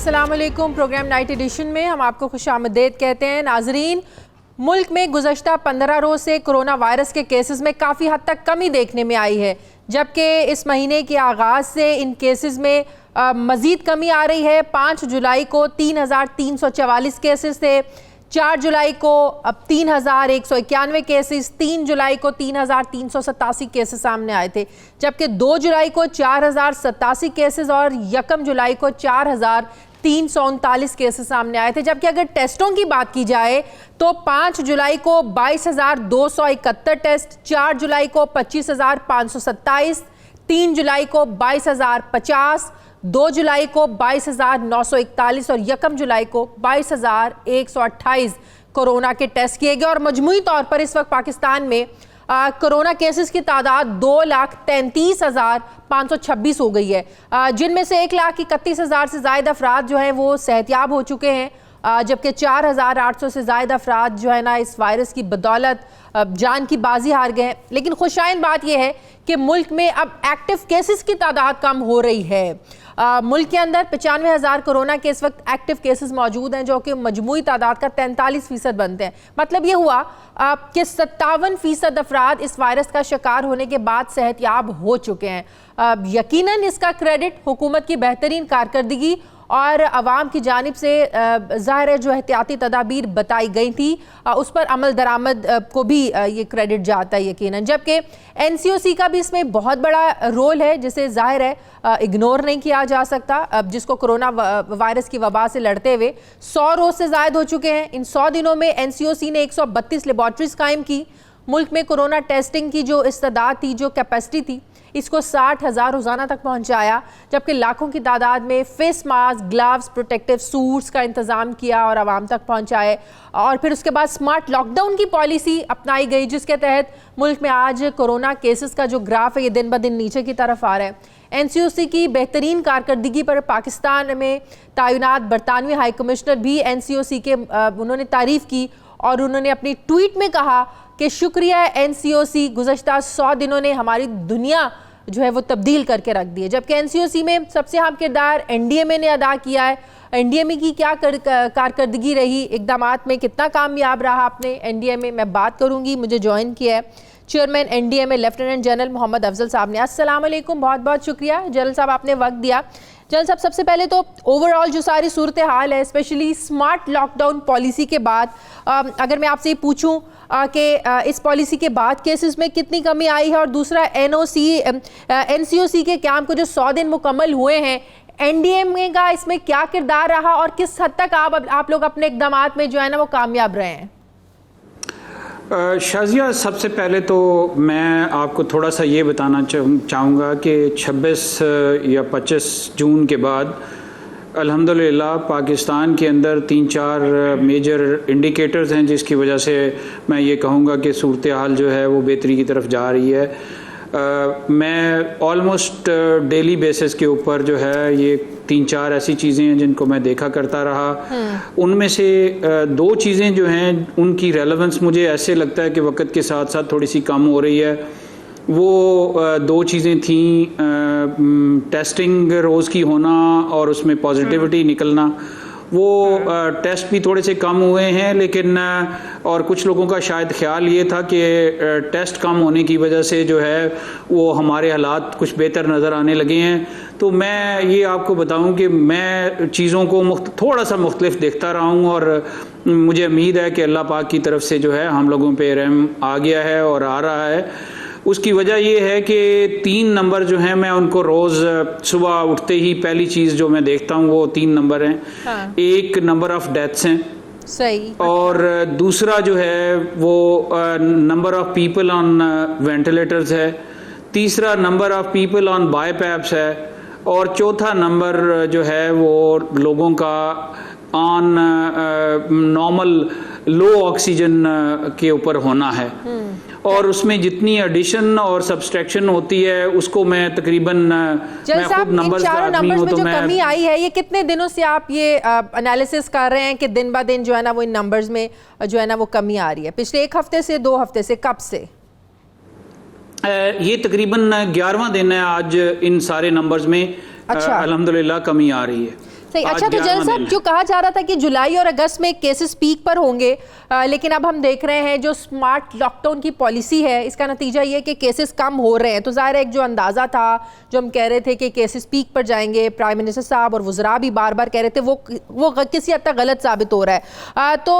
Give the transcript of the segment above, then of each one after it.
अस्सलाम वालेकुम। Programme night addition में हम आपको खुशामदीद कहते हैं। नाजरीन, मुल्क में गुज़श्ता 15 रोज़ से कोरोना वायरस के केसेस में काफ़ी हद तक कमी देखने में आई है, जबकि इस महीने के आगाज़ से इन केसेस में मज़ीद कमी आ रही है। 5 जुलाई को 3,344 केसेस थे, 4 जुलाई को अब 3,191 केसेस, 3 जुलाई को 3,387 केसेस सामने आए थे, जबकि 2 जुलाई को 4,087 केसेस और 1 जुलाई को 4,339 केसेस सामने आए थे। जबकि अगर टेस्टों की बात की जाए तो 5 जुलाई को 22,271 टेस्ट, 4 जुलाई को 25,527, 3 जुलाई को 22,050, 2 जुलाई को 22,941 और 1 जुलाई को 22,128 कोरोना के टेस्ट किए गए। और मजमूई तौर पर इस वक्त पाकिस्तान में कोरोना केसेस की तादाद 2,33,526 हो गई है, जिनमें से 1,31,000 से ज़ायद अफराद जो हैं वो सेहतयाब हो चुके हैं, जबकि 4,800 से ज़ायद अफराद जो है ना इस वायरस की बदौलत जान की बाजी हार गए हैं। लेकिन खुशाइन बात यह है कि मुल्क में अब एक्टिव केसेस की तादाद कम हो रही है। मुल्क के अंदर 95,000 कोरोना के इस वक्त एक्टिव केसेस मौजूद हैं, जो कि मजमूई तादाद का 43% बनते हैं। मतलब ये हुआ कि 57% अफराद इस वायरस का शिकार होने के बाद सेहतयाब हो चुके हैं। यकीनन इसका क्रेडिट हुकूमत की बेहतरीन कारकर्दगी और आवाम की जानिब से ज़ाहिर है जो एहतियाती तदाबीर बताई गई थी उस पर अमल दरामद को भी ये क्रेडिट जाता है यकीनन। जबकि NCOC का भी इसमें बहुत बड़ा रोल है, जिसे ज़ाहिर है इग्नोर नहीं किया जा सकता। अब जिसको कोरोना वायरस की वबा से लड़ते हुए 100 रोज़ से ज़ायद हो चुके हैं। इन 100 दिनों में NCOC ने 132 लेबॉर्ट्रीज कायम की। मुल्क में कोरोना टेस्टिंग की जो इस्तेदाद थी, जो कैपेसिटी थी, इसको 60,000 रोज़ाना तक पहुंचाया, जबकि लाखों की तादाद में face mask, gloves, protective suits का इंतज़ाम किया और आवाम तक पहुंचाए। और फिर उसके बाद स्मार्ट लॉकडाउन की पॉलिसी अपनाई गई, जिसके तहत मुल्क में आज कोरोना केसेस का जो ग्राफ है ये दिन ब दिन नीचे की तरफ आ रहा है। NCOC की बेहतरीन कारकर्दगी पर पाकिस्तान में तैनात बरतानवी हाई कमिश्नर भी NCOC के उन्होंने तारीफ़ की और उन्होंने अपनी ट्वीट में कहा कि शुक्रिया NCOC, गुज़श्ता 100 दिनों ने हमारी दुनिया जो है वो तब्दील करके रख दी है। जबकि NCOC में सबसे अहम किरदार NDMA ने अदा किया है। NDMA की क्या कारकर्दगी रही, इक़दामात में कितना कामयाब रहा आपने NDMA, मैं बात करूँगी। मुझे ज्वाइन किया है chairman NDMA lieutenant general Mohammad Afzal साहब ने। अस्सलाम वालेकुम, बहुत बहुत शुक्रिया जनरल साहब, आपने वक्त दिया। जनरल साहब, सबसे पहले तो ओवरऑल जो सारी सूरत हाल है, स्पेशली स्मार्ट लॉकडाउन पॉलिसी के बाद, अगर मैं आपसे ये पूछूं कि इस पॉलिसी के बाद केसेस में कितनी कमी आई है, और दूसरा NCOC के काम को जो 100 दिन मुकम्मल हुए हैं, NDMA का इसमें क्या किरदार रहा और किस हद तक आप लोग अपने इक़दामात में जो है ना वो कामयाब रहे हैं? शाजिया, सबसे पहले तो मैं आपको थोड़ा सा ये बताना चाहूँगा कि 26 या 25 जून के बाद अल्हम्दुलिल्लाह पाकिस्तान के अंदर 3-4 मेजर इंडिकेटर्स हैं, जिसकी वजह से मैं ये कहूँगा कि सूरत हाल जो है वो बेहतरी की तरफ जा रही है। मैं ऑलमोस्ट डेली बेसिस के ऊपर जो है ये 3-4 ऐसी चीज़ें हैं जिनको मैं देखा करता रहा। उनमें से 2 चीज़ें जो हैं उनकी रेलेवेंस मुझे ऐसे लगता है कि वक्त के साथ साथ थोड़ी सी कम हो रही है। वो 2 चीज़ें थीं, टेस्टिंग रोज़ की होना और उसमें पॉजिटिविटी निकलना। वो टेस्ट भी थोड़े से कम हुए हैं, लेकिन और कुछ लोगों का शायद ख्याल ये था कि टेस्ट कम होने की वजह से जो है वो हमारे हालात कुछ बेहतर नज़र आने लगे हैं। तो मैं ये आपको बताऊं कि मैं चीज़ों को थोड़ा सा मुख्तलिफ देखता रहा हूँ, और मुझे उम्मीद है कि अल्लाह पाक की तरफ से जो है हम लोगों पे रहम आ गया है और आ रहा है। उसकी वजह ये है कि 3 नंबर जो हैं मैं उनको रोज़ सुबह उठते ही पहली चीज़ जो मैं देखता हूँ वो 3 नंबर हैं। हाँ। एक नंबर ऑफ़ डेथ्स हैं, सही, और दूसरा जो है वो number of people on ventilators है, तीसरा नंबर ऑफ़ पीपल ऑन बाईपैप्स है, और चौथा नंबर जो है वो लोगों का ऑन नॉर्मल लो ऑक्सीजन के ऊपर होना है। और उसमें जितनी एडिशन और सब्सट्रैक्शन होती है उसको मैं तकरीबन मैं खुद नंबर्स का आदमी हूं, तो मैं कमी आई है, ये कितने दिनों से आप ये एनालिसिस कर रहे हैं कि दिन ब दिन जो है ना वो इन नंबर्स में जो है ना वो कमी आ रही है? पिछले 1 हफ्ते से, 2 हफ्ते से, कब से? ये तकरीबन 11वां दिन है आज इन सारे नंबर्स में। अच्छा। अल्हम्दुलिल्लाह कमी आ रही है। सही। अच्छा, तो जनरल साहब जो कहा जा रहा था कि जुलाई और अगस्त में केसेस पीक पर होंगे, लेकिन अब हम देख रहे हैं जो स्मार्ट लॉकडाउन की पॉलिसी है इसका नतीजा ये कि केसेस कम हो रहे हैं। तो ज़ाहिर है एक जो अंदाज़ा था, जो हम कह रहे थे कि केसेस पीक पर जाएंगे, प्राइम मिनिस्टर साहब और वज़रा भी बार बार कह रहे थे, वो किसी हद तक गलत साबित हो रहा है। तो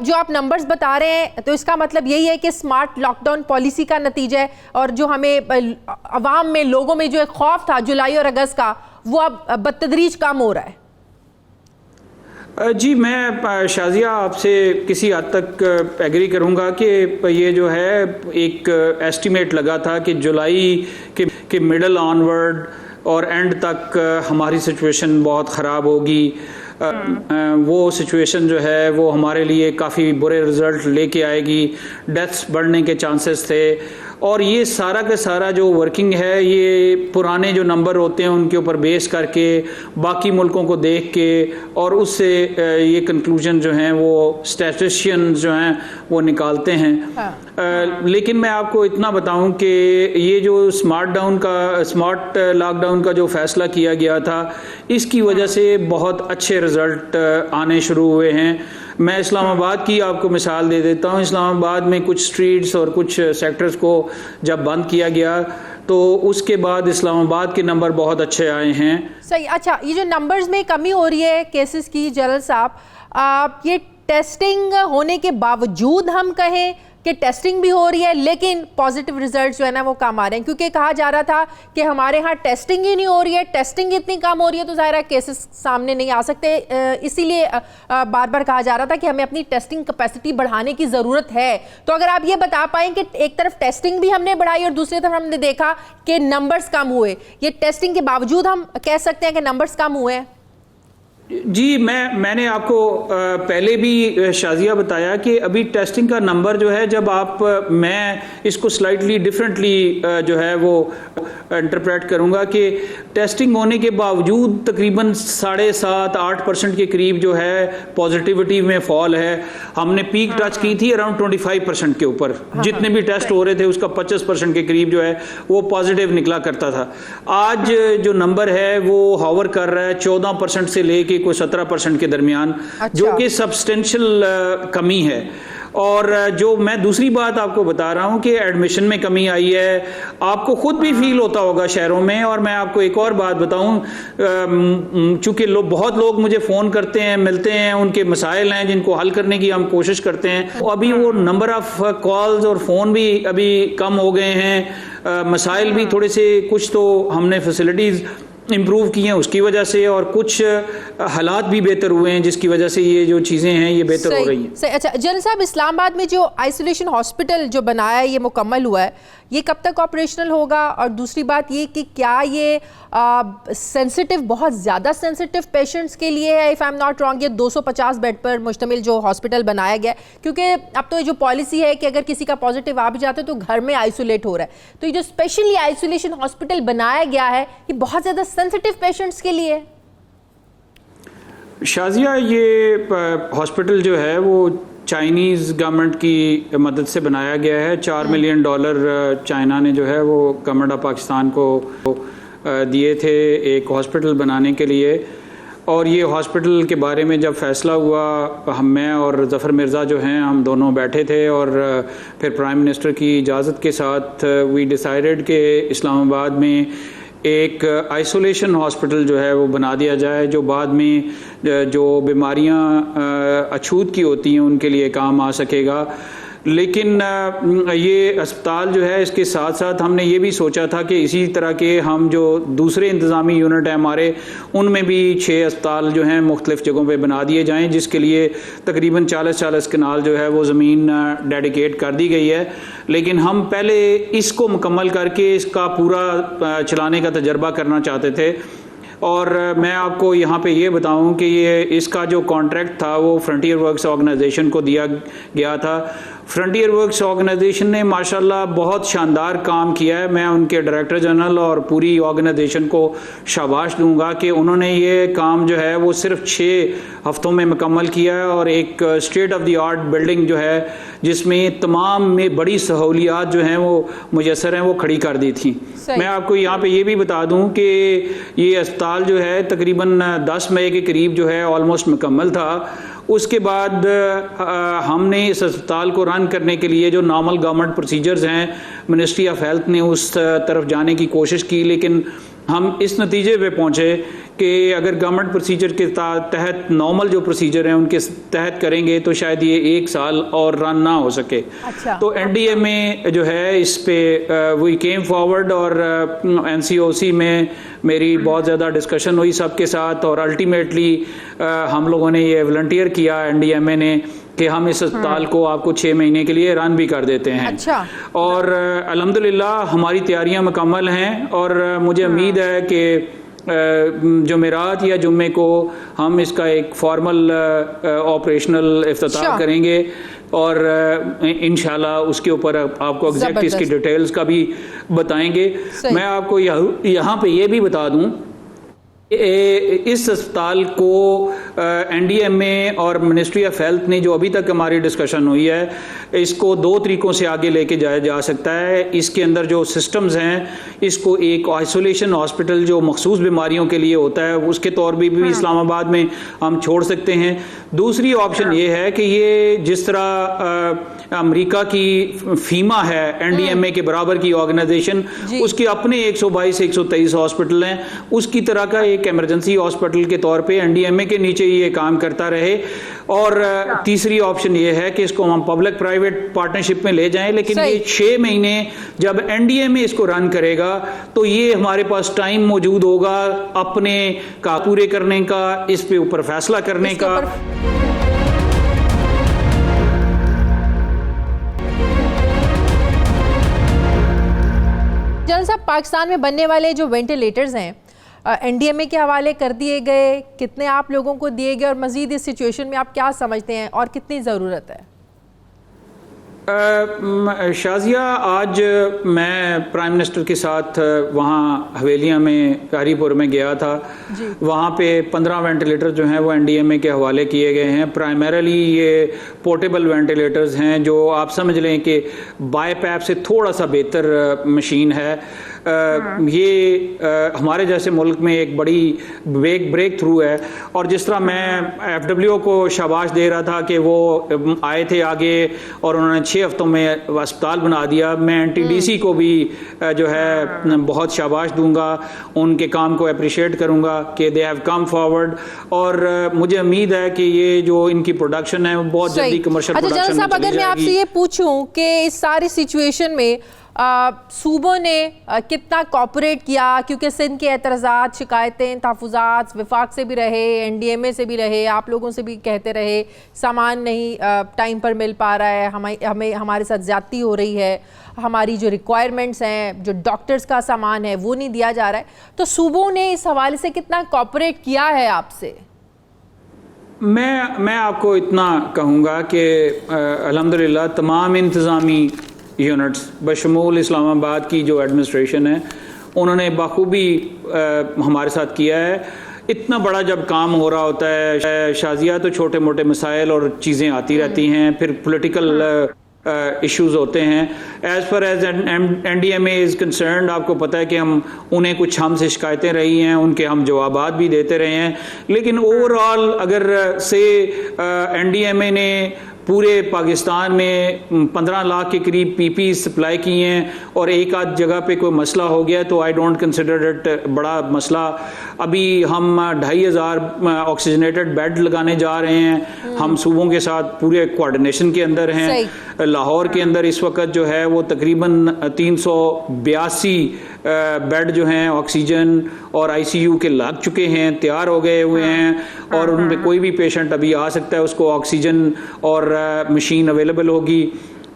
जो आप नंबर्स बता रहे हैं तो इसका मतलब यही है कि स्मार्ट लॉकडाउन पॉलिसी का नतीजा है, और जो हमें अवाम में, लोगों में जो एक खौफ था जुलाई और अगस्त का, वो अब बतदरीज कम हो रहा है। जी, मैं शाजिया आपसे किसी हद तक एग्री करूंगा कि ये जो है एक एस्टिमेट लगा था कि जुलाई के मिडल ऑनवर्ड और एंड तक हमारी सिचुएशन बहुत ख़राब होगी। वो सिचुएशन जो है वो हमारे लिए काफ़ी बुरे रिज़ल्ट लेके आएगी, डेथ्स बढ़ने के चांसेस थे। और ये सारा का सारा जो वर्किंग है, ये पुराने जो नंबर होते हैं उनके ऊपर बेस करके, बाकी मुल्कों को देख के, और उससे ये कंक्लूजन जो हैं वो स्टैटिस्टिशियंस जो हैं वो निकालते हैं। लेकिन मैं आपको इतना बताऊं कि ये जो स्मार्ट लॉकडाउन का जो फैसला किया गया था, इसकी वजह से बहुत अच्छे रिज़ल्ट आने शुरू हुए हैं। मैं इस्लामाबाद की आपको मिसाल दे देता हूँ। इस्लामाबाद में कुछ स्ट्रीट्स और कुछ सेक्टर्स को जब बंद किया गया तो उसके बाद इस्लामाबाद के नंबर बहुत अच्छे आए हैं। सही। अच्छा, ये जो नंबर्स में कमी हो रही है केसेस की, जनरल साहब, ये टेस्टिंग होने के बावजूद हम कहें कि टेस्टिंग भी हो रही है लेकिन पॉजिटिव रिजल्ट्स जो है ना वो कम आ रहे हैं, क्योंकि कहा जा रहा था कि हमारे यहाँ टेस्टिंग ही नहीं हो रही है, टेस्टिंग इतनी कम हो रही है तो ज़ाहिर है केसेस सामने नहीं आ सकते। इसीलिए बार बार कहा जा रहा था कि हमें अपनी टेस्टिंग कैपेसिटी बढ़ाने की ज़रूरत है। तो अगर आप ये बता पाएँ कि एक तरफ टेस्टिंग भी हमने बढ़ाई और दूसरी तरफ हमने देखा कि नंबर्स कम हुए, ये टेस्टिंग के बावजूद हम कह सकते हैं कि नंबर्स कम हुए हैं? जी, मैंने आपको पहले भी शाजिया बताया कि अभी टेस्टिंग का नंबर जो है, जब मैं इसको स्लाइटली डिफरेंटली जो है वो इंटरप्रेट करूंगा कि टेस्टिंग होने के बावजूद तकरीबन 7.5-8% के करीब जो है पॉजिटिविटी में फॉल है। हमने पीक टच की थी अराउंड 25% के ऊपर। जितने भी टेस्ट हो रहे थे उसका 25% के करीब जो है वो पॉजिटिव निकला करता था। आज जो नंबर है वो हॉवर कर रहा है 14% से लेके कोई 17% के दरमियान। अच्छा। जो कि सब्सटेंशियल कमी है। और जो मैं दूसरी बात आपको बता रहा हूं कि एडमिशन में कमी आई है, आपको खुद भी फील होता होगा शहरों में। और मैं आपको एक और बात बताऊं, चूंकि बहुत लोग मुझे फ़ोन करते हैं, मिलते हैं, उनके मसाइल हैं जिनको हल करने की हम कोशिश करते हैं। अभी वो नंबर ऑफ कॉल्स और फ़ोन भी अभी कम हो गए हैं। मसाइल भी थोड़े से, कुछ तो हमने फैसिलिटीज़ इम्प्रूव किए हैं उसकी वजह से, और कुछ हालात भी बेहतर हुए हैं जिसकी वजह से ये जो चीज़ें हैं ये बेहतर हो रही हैं। सही। अच्छा जनरल साहब, इस्लामाबाद में जो आइसोलेशन हॉस्पिटल जो बनाया है, ये मुकम्मल हुआ है, ये कब तक ऑपरेशनल होगा? और दूसरी बात ये कि क्या ये सेंसिटिव, बहुत ज़्यादा सेंसिटिव पेशेंट्स के लिए है? If I am not wrong, ये 250 बेड पर मुश्तमिल जो हॉस्पिटल बनाया गया है, क्योंकि अब तो ये जो पॉलिसी है कि अगर किसी का पॉजिटिव आ भी जाता है तो घर में आइसोलेट हो रहा है, तो ये जो स्पेशली आइसोलेशन हॉस्पिटल बनाया गया है ये बहुत ज़्यादा सेंसिटिव पेशेंट्स के लिए? शाजिया, ये हॉस्पिटल जो है वो चाइनीज़ गवर्नमेंट की मदद से बनाया गया है। $4 मिलियन चाइना ने जो है वो गवर्नमेंट ऑफ पाकिस्तान को दिए थे एक हॉस्पिटल बनाने के लिए। और ये हॉस्पिटल के बारे में जब फैसला हुआ, मैं और ज़फ़र मिर्ज़ा जो हैं हम दोनों बैठे थे, और फिर प्राइम मिनिस्टर की इजाज़त के साथ वी डिसाइडेड कि इस्लामाबाद में एक आइसोलेशन हॉस्पिटल जो है वो बना दिया जाए, जो बाद में जो बीमारियां अछूत की होती हैं उनके लिए काम आ सकेगा। लेकिन ये अस्पताल जो है, इसके साथ साथ हमने ये भी सोचा था कि इसी तरह के हम जो दूसरे इंतज़ामी यूनिट हैं हमारे, उनमें भी 6 अस्पताल जो हैं मुख्तलिफ़ जगहों पे बना दिए जाएं, जिसके लिए तकरीबन 40 कनाल जो है वो ज़मीन डेडिकेट कर दी गई है। लेकिन हम पहले इसको मुकम्मल करके इसका पूरा चलाने का तजर्बा करना चाहते थे। और मैं आपको यहाँ पे ये बताऊँ कि ये इसका जो कॉन्ट्रैक्ट था वो फ्रंटियर वर्क्स ऑर्गेनाइजेशन को दिया गया था। फ्रंटियर वर्क्स ऑर्गेनाइजेशन ने माशाल्लाह बहुत शानदार काम किया है। मैं उनके डायरेक्टर जनरल और पूरी ऑर्गेनाइजेशन को शाबाश दूंगा कि उन्होंने ये काम जो है वो सिर्फ 6 हफ्तों में मुकम्मल किया है और एक state of the art building जो है जिसमें तमाम में बड़ी सहूलियात जो हैं वो मुयसर हैं वो खड़ी कर दी थी। मैं आपको यहाँ पे ये भी बता दूँ कि ये अस्पताल जो है तकरीबन 10 मई के करीब जो है ऑलमोस्ट मुकम्मल था। उसके बाद हमने इस अस्पताल को रन करने के लिए जो नॉर्मल गवर्नमेंट प्रोसीजर्स हैं, मिनिस्ट्री ऑफ हेल्थ ने उस तरफ जाने की कोशिश की, लेकिन हम इस नतीजे पे पहुंचे कि अगर गवर्नमेंट प्रोसीजर के तहत नॉर्मल जो प्रोसीजर हैं उनके तहत करेंगे तो शायद ये 1 साल और रन ना हो सके। अच्छा। तो NDMA जो है इस पे वी केम फॉरवर्ड और NCOC में मेरी बहुत ज़्यादा डिस्कशन हुई सबके साथ और अल्टीमेटली हम लोगों ने ये वॉलंटियर किया NDMA ने कि हम इस अस्पताल को आपको 6 महीने के लिए रन भी कर देते हैं। अच्छा। और अल्हम्दुलिल्लाह हमारी तैयारियां मुकम्मल हैं और मुझे उम्मीद है कि जुमेरात या जुम्मे को हम इसका एक फॉर्मल ऑपरेशनल इफ्तिताह करेंगे और इंशाल्लाह उसके ऊपर आपको एग्जैक्ट इसकी डिटेल्स का भी बताएंगे। मैं आपको यहाँ पे ये भी बता दूं इस अस्पताल को NDMA और मिनिस्ट्री ऑफ हेल्थ ने जो अभी तक हमारी डिस्कशन हुई है इसको 2 तरीकों से आगे लेके जाया जा सकता है। इसके अंदर जो सिस्टम्स हैं इसको एक आइसोलेशन हॉस्पिटल जो मखसूस बीमारियों के लिए होता है उसके तौर पर भी इस्लामाबाद में हम छोड़ सकते हैं। दूसरी ऑप्शन ये है कि ये जिस तरह अमेरिका की फीमा है NDMA के बराबर की ऑर्गेनाइजेशन, उसके अपने 122-123 हॉस्पिटल हैं, उसकी तरह का एक इमरजेंसी हॉस्पिटल के तौर पे NDMA के नीचे ये काम करता रहे। और तीसरी ऑप्शन ये है कि इसको हम पब्लिक प्राइवेट पार्टनरशिप में ले जाएं, लेकिन ये 6 महीने जब NDMA इसको रन करेगा तो ये हमारे पास टाइम मौजूद होगा अपने का पूरे करने का, इस पे ऊपर फैसला करने का। जनरल साहब, पाकिस्तान में बनने वाले जो वेंटिलेटर्स हैं NDMA के हवाले कर दिए गए, कितने आप लोगों को दिए गए और मजीद इस सिचुएशन में आप क्या समझते हैं और कितनी ज़रूरत है? शाजिया, आज मैं प्राइम मिनिस्टर के साथ वहाँ हवेलियाँ में हरीपुर में गया था। वहाँ पे 15 वेंटिलेटर जो हैं वो NDMA के हवाले किए गए हैं। प्राइमरीली ये पोर्टेबल वेंटिलेटर्स हैं जो आप समझ लें कि बाईपैप से थोड़ा सा बेहतर मशीन है। ये हमारे जैसे मुल्क में एक बड़ी ब्रेक थ्रू है। और जिस तरह मैं FWO को शाबाश दे रहा था कि वो आए थे आगे और उन्होंने 6 हफ्तों में अस्पताल बना दिया, मैं NTDC को भी जो है बहुत शाबाश दूंगा, उनके काम को अप्रिशिएट करूंगा कि दे हैव कम फॉरवर्ड। और मुझे उम्मीद है कि ये जो इनकी प्रोडक्शन है वो बहुत जल्दी कमर्शियल प्रोडक्शन में चली जाएगी। अगर मैं आपसे ये पूछूं कि इस सारी सिचुएशन में सूबों ने कितना कॉपरेट किया, क्योंकि सिंध के एतराज़ात, शिकायतें, तहफ़्फ़ुज़ात वफाक से भी रहे, NDMA से भी रहे, आप लोगों से भी कहते रहे सामान नहीं टाइम पर मिल पा रहा है, हमें हमारे साथ ज़्यादती हो रही है, हमारी जो रिक्वायरमेंट्स हैं, जो डॉक्टर्स का सामान है वो नहीं दिया जा रहा है। तो सूबों ने इस हवाले से कितना कॉपरेट किया है आपसे? मैं आपको इतना कहूँगा कि अल्हम्दुलिल्लाह तमाम इंतज़ामी यूनिट्स बशमूल इस्लामाबाद की जो एडमिनिस्ट्रेशन है उन्होंने बखूबी हमारे साथ किया है। इतना बड़ा जब काम हो रहा होता है शाजिया तो छोटे मोटे मसाइल और चीज़ें आती रहती हैं, फिर पॉलिटिकल इश्यूज होते हैं। As far as NDMA is concerned, आपको पता है कि हम उन्हें कुछ हमसे शिकायतें रही हैं, उनके हम जवाबात भी देते रहे हैं, लेकिन ओवरऑल अगर से NDMA ने पूरे पाकिस्तान में 15 लाख के करीब PPE सप्लाई किए हैं और एक आध जगह पे कोई मसला हो गया तो आई डोंट कंसिडर इट बड़ा मसला। अभी हम 2500 ऑक्सीजनेटेड बेड लगाने जा रहे हैं। हम सूबों के साथ पूरे कोऑर्डिनेशन के अंदर हैं। लाहौर के अंदर इस वक्त जो है वो तकरीबन 382 बेड जो हैं ऑक्सीजन और ICU के लग चुके हैं, तैयार हो गए हुए हैं और उनमें कोई भी पेशेंट अभी आ सकता है, उसको ऑक्सीजन और मशीन अवेलेबल होगी।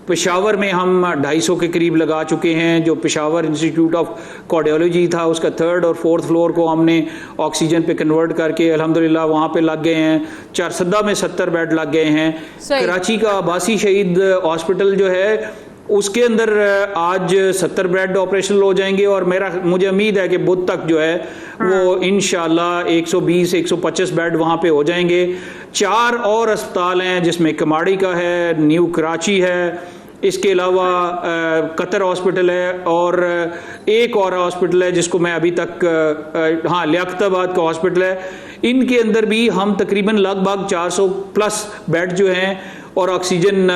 पेशावर में हम 250 के करीब लगा चुके हैं। जो पेशावर इंस्टीट्यूट ऑफ कार्डियोलॉजी था उसका 3rd और 4th फ्लोर को हमने ऑक्सीजन पे कन्वर्ट करके अल्हम्दुलिल्लाह वहाँ पे लग गए हैं। चारसद्दा में 70 बेड लग गए हैं। कराची का अब्बासी शहीद हॉस्पिटल जो है उसके अंदर आज 70 बेड ऑपरेशनल हो जाएंगे और मुझे उम्मीद है कि बुध तक जो है वो इंशाल्लाह 120-125 बेड वहाँ पे हो जाएंगे। 4 और अस्पताल हैं जिसमें कमाड़ी का है, न्यू कराची है, इसके अलावा कतर हॉस्पिटल है और एक और हॉस्पिटल है जिसको मैं अभी तक लियाकताबाद का हॉस्पिटल है। इनके अंदर भी हम तकरीबन लगभग 400 प्लस बेड जो हैं और ऑक्सीजन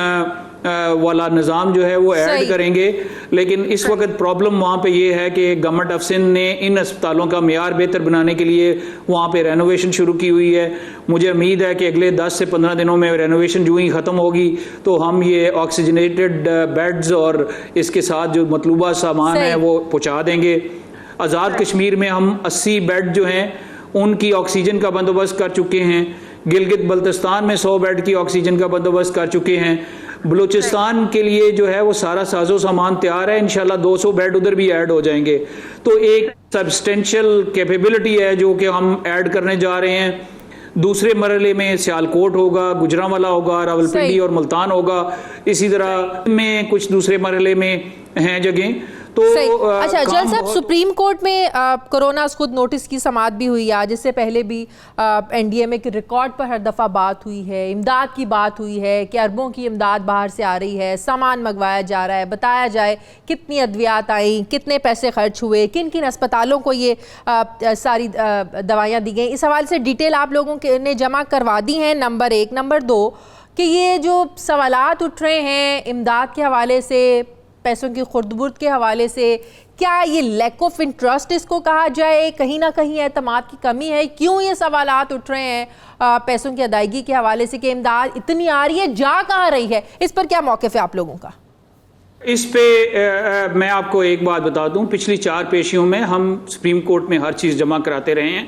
वाला निज़ाम जो है वो ऐड करेंगे। लेकिन इस वक्त प्रॉब्लम वहाँ पे ये है कि गवर्नमेंट ऑफ सिंध ने इन अस्पतालों का मेयार बेहतर बनाने के लिए वहाँ पे रेनोवेशन शुरू की हुई है। मुझे उम्मीद है कि अगले 10 से 15 दिनों में रेनोवेशन जो ही ख़त्म होगी तो हम ये ऑक्सीजनेटेड बेड्स और इसके साथ जो मतलूबा सामान है वो पहुँचा देंगे। आज़ाद कश्मीर में हम 80 बेड जो हैं उनकी ऑक्सीजन का बंदोबस्त कर चुके हैं। गिलगित बल्तिस्तान में 100 बेड की ऑक्सीजन का बंदोबस्त कर चुके हैं। बलूचिस्तान के लिए जो है वो सारा साजो सामान तैयार है। इंशाल्लाह 200 बेड उधर भी ऐड हो जाएंगे। तो एक सब्सटेंशियल कैपेबिलिटी है जो कि हम ऐड करने जा रहे हैं। दूसरे मरहले में सियालकोट होगा, गुजरांवाला होगा, रावलपिंडी और मुल्तान होगा। इसी तरह में कुछ दूसरे मरहले में हैं जगह। तो अच्छा जल साहब, सुप्रीम कोर्ट में कोरोना खुद नोटिस की समाअत भी हुई आज, इससे पहले भी एनडीएमए के रिकॉर्ड पर हर दफ़ा बात हुई है, इमदाद की बात हुई है कि अरबों की इमदाद बाहर से आ रही है, सामान मंगवाया जा रहा है, बताया जाए कितनी अद्वियात आई, कितने पैसे खर्च हुए, किन किन अस्पतालों को ये सारी दवाइयाँ दी गई। इस हवाले से डिटेल आप लोगों ने जमा करवा दी हैं, नंबर 1। नंबर 2 कि ये जो सवालात उठ रहे हैं इमदाद के हवाले से, पैसों की खुर्द-बुर्द के हवाले से, क्या ये लैक ऑफ इंटरेस्ट इसको कहा जाए, कहीं ना कहीं एतमाद की कमी है? क्यों ये सवालात उठ रहे हैं पैसों की अदायगी के हवाले से कि इमदाद इतनी आ रही है, जा कहाँ रही है? इस पर क्या मौक़िफ़ है आप लोगों का? इस पे मैं आपको एक बात बता दूं, पिछली 4 पेशियों में हम सुप्रीम कोर्ट में हर चीज़ जमा कराते रहे हैं।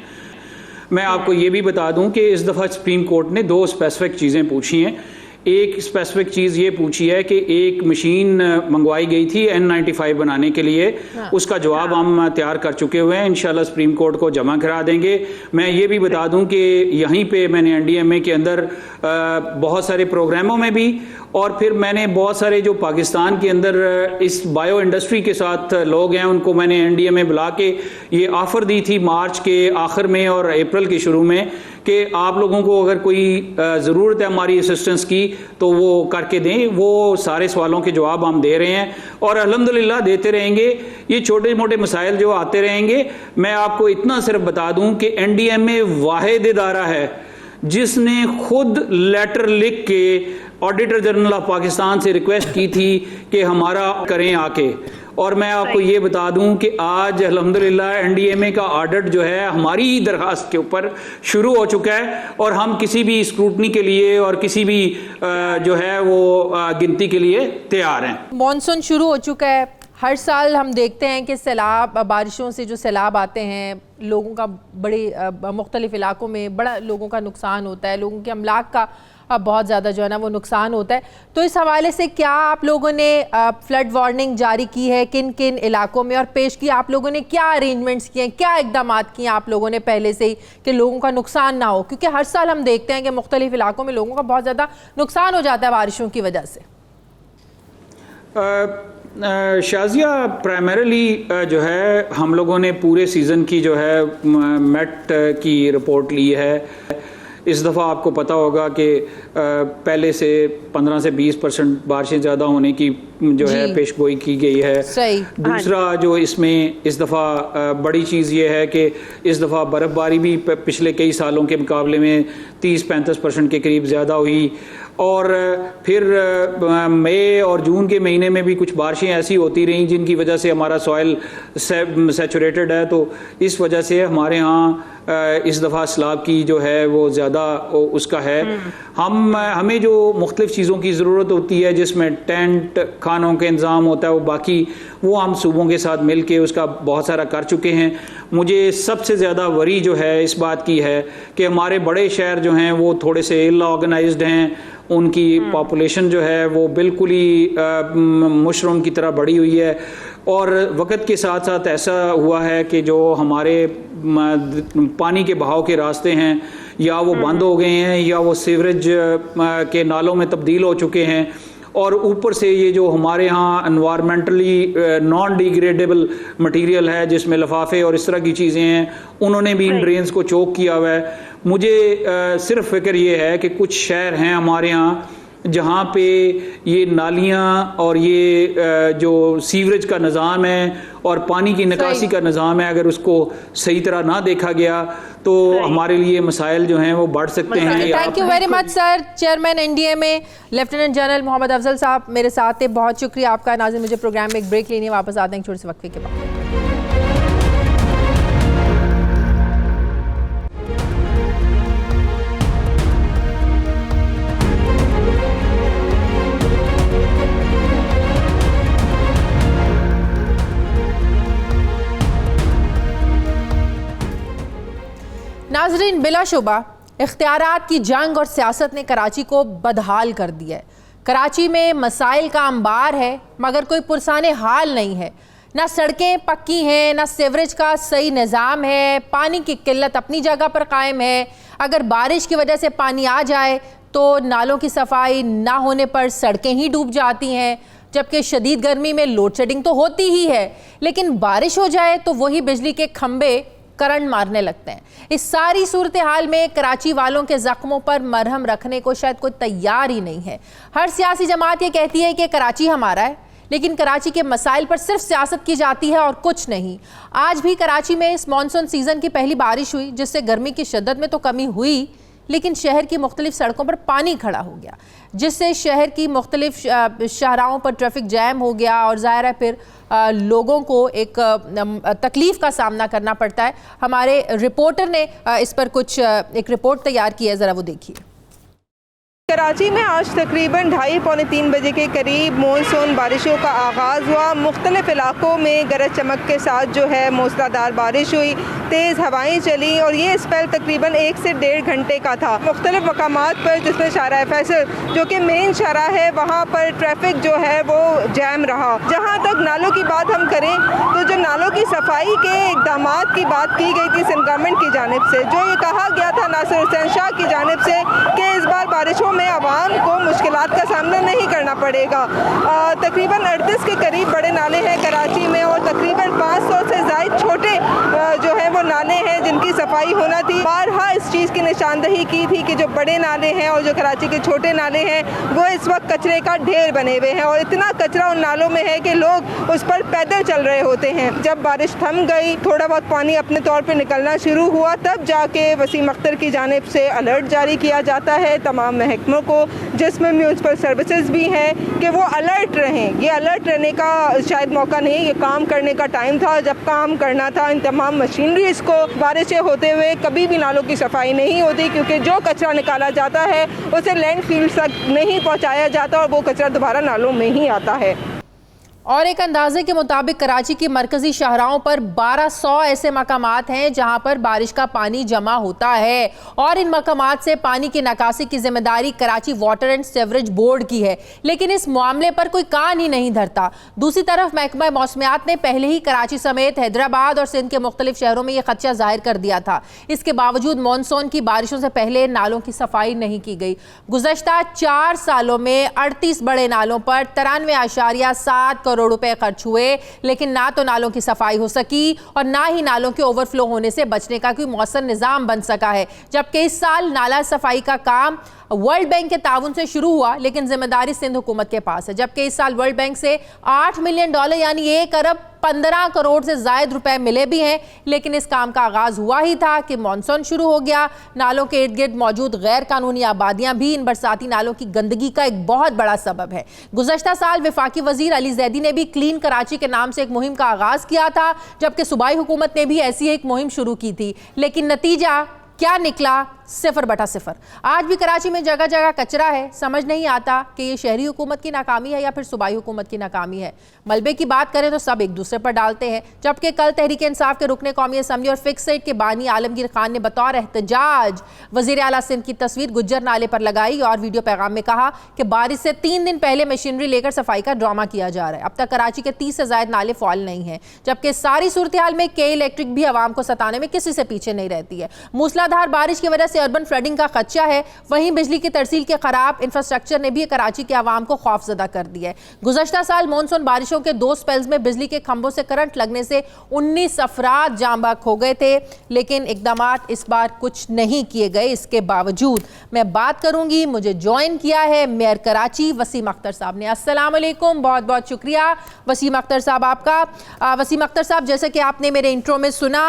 मैं आपको ये भी बता दूं कि इस दफ़ा सुप्रीम कोर्ट ने 2 स्पेसिफिक चीज़ें पूछी हैं। एक स्पेसिफिक चीज़ ये पूछी है कि एक मशीन मंगवाई गई थी N95 बनाने के लिए, उसका जवाब हम तैयार कर चुके हुए हैं, इंशाल्लाह सुप्रीम कोर्ट को जमा करा देंगे। मैं ये भी बता दूं कि यहीं पे मैंने एनडीएमए के अंदर बहुत सारे प्रोग्रामों में भी, और फिर मैंने बहुत सारे जो पाकिस्तान के अंदर इस बायो इंडस्ट्री के साथ लोग हैं उनको मैंने एनडीएमए बुला के ये ऑफ़र दी थी मार्च के आखिर में और अप्रैल के शुरू में कि आप लोगों को अगर कोई ज़रूरत है हमारी असिस्टेंस की तो वो करके दें। वो सारे सवालों के जवाब हम दे रहे हैं और अल्हम्दुलिल्लाह देते रहेंगे। ये छोटे मोटे मसाइल जो आते रहेंगे। मैं आपको इतना सिर्फ बता दूं कि एनडीएमए वाहिद इदारा है जिसने खुद लेटर लिख के ऑडिटर जनरल ऑफ पाकिस्तान से रिक्वेस्ट की थी कि हमारा करें आके। और मैं आपको ये बता दूं कि आज अल्हम्दुलिल्लाह एनडीएमए का ऑडिट जो है हमारी ही दरखास्त के ऊपर शुरू हो चुका है और हम किसी भी स्क्रूटनी के लिए और किसी भी जो है वो गिनती के लिए तैयार हैं। मॉनसून शुरू हो चुका है। हर साल हम देखते हैं कि सैलाब, बारिशों से जो सैलाब आते हैं, लोगों का बड़े मुख्तलिफ इलाकों में बड़ा लोगों का नुकसान होता है, लोगों के अमलाक का बहुत ज़्यादा जो है ना वो नुकसान होता है। तो इस हवाले से क्या आप लोगों ने फ्लड वार्निंग जारी की है किन किन इलाकों में, और पेश की आप लोगों ने क्या अरेंजमेंट्स किए हैं, क्या इकदाम किए आप लोगों ने पहले से ही कि लोगों का नुकसान ना हो? क्योंकि हर साल हम देखते हैं कि मुख्तलिफ इलाकों में लोगों का बहुत ज़्यादा नुकसान हो जाता है बारिशों की वजह से। शाजिया, प्राइमरीली जो है हम लोगों ने पूरे सीज़न की जो है मेट की रिपोर्ट ली है। इस दफ़ा आपको पता होगा कि पहले से 15 से 20% बारिशें ज़्यादा होने की जो है पेशगोई की गई है। दूसरा जो इसमें इस दफ़ा बड़ी चीज़ ये है कि इस दफ़ा बर्फ़बारी भी पिछले कई सालों के मुकाबले में 30-35% के करीब ज़्यादा हुई। और फिर मई और जून के महीने में भी कुछ बारिशें ऐसी होती रहीं जिनकी वजह से हमारा सॉइल सैचुरेटेड है, तो इस वजह से हमारे यहाँ इस दफ़ा सैलाब की जो है वो ज़्यादा उसका है। हमें जो मुख्तलिफ़ चीज़ों की ज़रूरत होती है जिसमें टेंट, खानों के इंतज़ाम होता है, वो हम सूबों के साथ मिल के उसका बहुत सारा कर चुके हैं। मुझे सबसे ज़्यादा वरी जो है इस बात की है कि हमारे बड़े शहर जो हैं वो थोड़े से इल ऑर्गेनाइज्ड हैं, उनकी पॉपुलेशन जो है वो बिल्कुल ही मशरूम की तरह बढ़ी हुई है, और वक्त के साथ साथ ऐसा हुआ है कि जो हमारे पानी के बहाव के रास्ते हैं या वो बंद हो गए हैं या वो सीवरेज के नालों में तब्दील हो चुके हैं, और ऊपर से ये जो हमारे यहाँ एनवायरमेंटली नॉन डिग्रेडेबल मटेरियल है जिसमें लिफाफे और इस तरह की चीज़ें हैं, उन्होंने भी इन ड्रेन्स को चोक किया हुआ है। मुझे सिर्फ फिक्र ये है कि कुछ शहर हैं हमारे यहाँ जहाँ पे ये नालियाँ और ये जो सीवरेज का निज़ाम है और पानी की निकासी का निज़ाम है, अगर उसको सही तरह ना देखा गया तो हमारे लिए मसाइल जो हैं वो बढ़ सकते हैं। Thank you very much sir. Chairman NDA में लेफ्टिनेंट जनरल मोहम्मद अफजल साहब मेरे साथ थे, बहुत शुक्रिया आपका। नाज़रीन, मुझे प्रोग्राम में एक ब्रेक लेनी है, वापस आते हैं एक छोटे से वक्फे के बाद। नाजरीन, बिलाशुबा इख्तियारात की जंग और सियासत ने कराची को बदहाल कर दिया है। कराची में मसाइल का अंबार है मगर कोई पुरसाने हाल नहीं है। ना सड़कें पक्की हैं, ना सीवरेज का सही निज़ाम है, पानी की किल्लत अपनी जगह पर कायम है। अगर बारिश की वजह से पानी आ जाए तो नालों की सफाई ना होने पर सड़कें ही डूब जाती हैं, जबकि शदीद गर्मी में लोड शेडिंग तो होती ही है, लेकिन बारिश हो जाए तो वही बिजली के खंभे करंट मारने लगते हैं। इस सारी सूरत हाल में कराची वालों के जख्मों पर मरहम रखने को शायद कोई तैयार ही नहीं है। हर सियासी जमात ये कहती है कि कराची हमारा है, लेकिन कराची के मसाइल पर सिर्फ सियासत की जाती है और कुछ नहीं। आज भी कराची में इस मानसून सीजन की पहली बारिश हुई जिससे गर्मी की शिद्दत में तो कमी हुई, लेकिन शहर की मुख्तलिफ सड़कों पर पानी खड़ा हो गया, जिससे शहर की मुख्तलिफ शाहराहों पर ट्रैफिक जैम हो गया और ज़ाहिर है फिर लोगों को एक तकलीफ़ का सामना करना पड़ता है। हमारे रिपोर्टर ने इस पर एक रिपोर्ट तैयार की है, ज़रा वो देखिए। कराची में आज तकरीबन 2:30-3 बजे के करीब मानसून बारिशों का आगाज़ हुआ। मुख्तलिफ इलाकों में गरज चमक के साथ जो है मूसलाधार बारिश हुई, तेज़ हवाएं चली और ये स्पेल तकरीबन 1 से 1.5 घंटे का था। मुख्तलिफ मकामात पर जिसमें शाहराह फैसल जो कि मेन शाहराह है वहाँ पर ट्रैफिक जो है वो जैम रहा। जहाँ तक नालों की बात हम करें तो जो नालों की सफाई के इक़दाम की बात की गई थी सिंध गवर्नमेंट की जानिब से, जो ये कहा गया था नासिर हुसैन शाह की जानिब से कि इस बार बारिशों में आवाम को मुश्किलात का सामना नहीं करना पड़ेगा। तकरीबन 38 के करीब बड़े नाले हैं कराची में और तकरीबन 500 से ज़ायद छोटे जो है वो नाले हैं जिनकी सफाई होना थी। बारहा इस चीज़ की निशानदही की थी कि जो बड़े नाले हैं और जो कराची के छोटे नाले हैं वो इस वक्त कचरे का ढेर बने हुए हैं और इतना कचरा उन नालों में है कि लोग उस पर पैदल चल रहे होते हैं। जब बारिश थम गई, थोड़ा बहुत पानी अपने तौर पर निकलना शुरू हुआ, तब जाके वसीम अख्तर की जानिब से अलर्ट जारी किया जाता है तमाम महकमों को, जिसमें म्यूनसिपल सर्विसेज भी हैं कि वो अलर्ट रहें। ये अलर्ट रहने का शायद मौका नहीं, ये काम करने का टाइम था जब काम करना था। इन तमाम मशीनरीज को बारिशें होते हुए कभी भी नालों की सफाई नहीं होती, क्योंकि जो कचरा निकाला जाता है उसे लैंडफिल तक नहीं पहुंचाया जाता और वो कचरा दोबारा नालों में ही आता है। और एक अंदाजे के मुताबिक कराची की मरकजी शाहराहों पर 1200 ऐसे मकामात हैं जहां पर बारिश का पानी जमा होता है और इन मकामात से पानी की निकासी की जिम्मेदारी Karachi water and sewerage board की है, लेकिन इस मामले पर कोई कान ही नहीं धरता। दूसरी तरफ महकमा मौसमियात ने पहले ही कराची समेत हैदराबाद और सिंध के मुख्तलिफ शहरों में यह खदशा जाहिर कर दिया था। इसके बावजूद मानसून की बारिशों से पहले नालों की सफाई नहीं की गई। गुज़श्ता 4 सालों में 38 बड़े नालों पर 93.7 करोड़ रुपए खर्च हुए, लेकिन ना तो नालों की सफाई हो सकी और ना ही नालों के ओवरफ्लो होने से बचने का कोई मौसर निजाम बन सका है। जबकि इस साल नाला सफाई का काम वर्ल्ड बैंक के ताउन से शुरू हुआ, लेकिन जिम्मेदारी सिंध हुकूमत के पास है। जबकि इस साल वर्ल्ड बैंक से $8 मिलियन यानी 1 अरब 15 करोड़ से ज्यादा रुपए मिले भी हैं, लेकिन इस काम का आगाज हुआ ही था कि मॉनसून शुरू हो गया। नालों के इर्द गिर्द मौजूद गैर कानूनी आबादियां भी इन बरसाती नालों की गंदगी का एक बहुत बड़ा सबब है। गुज़श्ता साल वफाकी वजीर अली जैदी ने भी क्लीन कराची के नाम से एक मुहिम का आगाज किया था, जबकि सूबाई हुकूमत ने भी ऐसी एक मुहिम शुरू की थी, लेकिन नतीजा क्या निकला? 0/0। आज भी कराची में जगह जगह कचरा है। समझ नहीं आता कि ये शहरी हुकूमत की नाकामी है या फिर सूबाई हुकूमत की नाकामी है। मलबे की बात करें तो सब एक दूसरे पर डालते हैं, जबकि कल तहरीक इंसाफ के रुकने कौमी असम्बली और फिक्स साइट के बानी आलमगीर खान ने बतौर एहतजाज वज़ीर आला सिंध की तस्वीर गुज्जर नाले पर लगाई और वीडियो पैगाम में कहा कि बारिश से 3 दिन पहले मशीनरी लेकर सफाई का ड्रामा किया जा रहा है। अब तक कराची के 30 से ज्यादा नाले फॉल नहीं है, जबकि सारी सूरत हाल में के इलेक्ट्रिक भी आवाम को सताने में किसी से पीछे नहीं रहती है। मूसलाधार बारिश की वजह से अर्बन फ्लडिंग का खदशा है, वहीं बिजली की तरसील के खराब इंफ्रास्ट्रक्चर ने भी कराची के आवाम को खौफजदा कर दिया है। गुज़श्ता साल मानसून बारिशों के 2 स्पेल्स में बिजली के खंभों से करंट लगने से 19 अफराद जाँ बहक हो गए थे, लेकिन इकदामात इस बार कुछ नहीं किए गए। इसके बावजूद मैं बात करूंगी, मुझे ज्वाइन किया है मेयर कराची वसीम अख्तर साहब ने। अस्सलाम वालेकुम, बहुत बहुत शुक्रिया वसीम अख्तर साहब आपका। वसीम अख्तर साहब, जैसे कि आपने मेरे इंट्रो में सुना,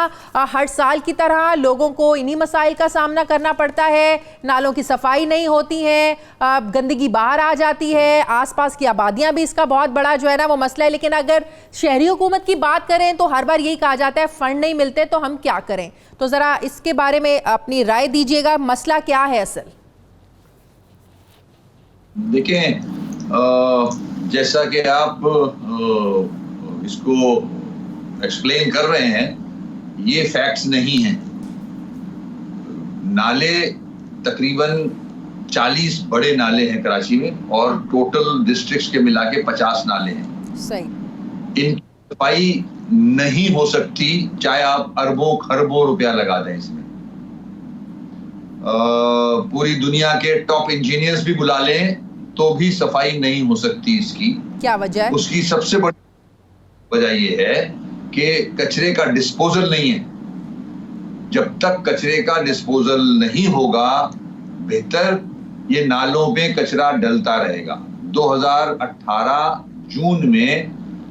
हर साल की तरह लोगों को इन्हीं मसाइल का सामना करना पड़ता है। नालों की सफाई नहीं होती है, गंदगी बाहर आ जाती है, आसपास की आबादियां भी इसका बहुत बड़ा जो है ना वो मसला है। लेकिन अगर शहरी हुकूमत की बात करें तो हर बार यही कहा जाता है फंड नहीं मिलते, तो हम क्या करें? तो जरा इसके बारे में अपनी राय दीजिएगा, मसला क्या है असल? देखें, जैसा कि आप इसको एक्सप्लेन कर रहे हैं, ये फैक्ट्स नहीं हैं। नाले तकरीबन 40 बड़े नाले हैं कराची में और टोटल डिस्ट्रिक्ट्स के मिला के 50 नाले हैं। सही। इनकी सफाई नहीं हो सकती चाहे आप अरबों खरबों रुपया लगा दें इसमें। पूरी दुनिया के टॉप इंजीनियर्स भी बुला लें तो भी सफाई नहीं हो सकती इसकी। क्या वजह है? उसकी सबसे बड़ी वजह यह है कि कचरे का डिस्पोजल नहीं है। जब तक कचरे का डिस्पोजल नहीं होगा, बेहतर ये नालों में कचरा डलता रहेगा। 2018 जून में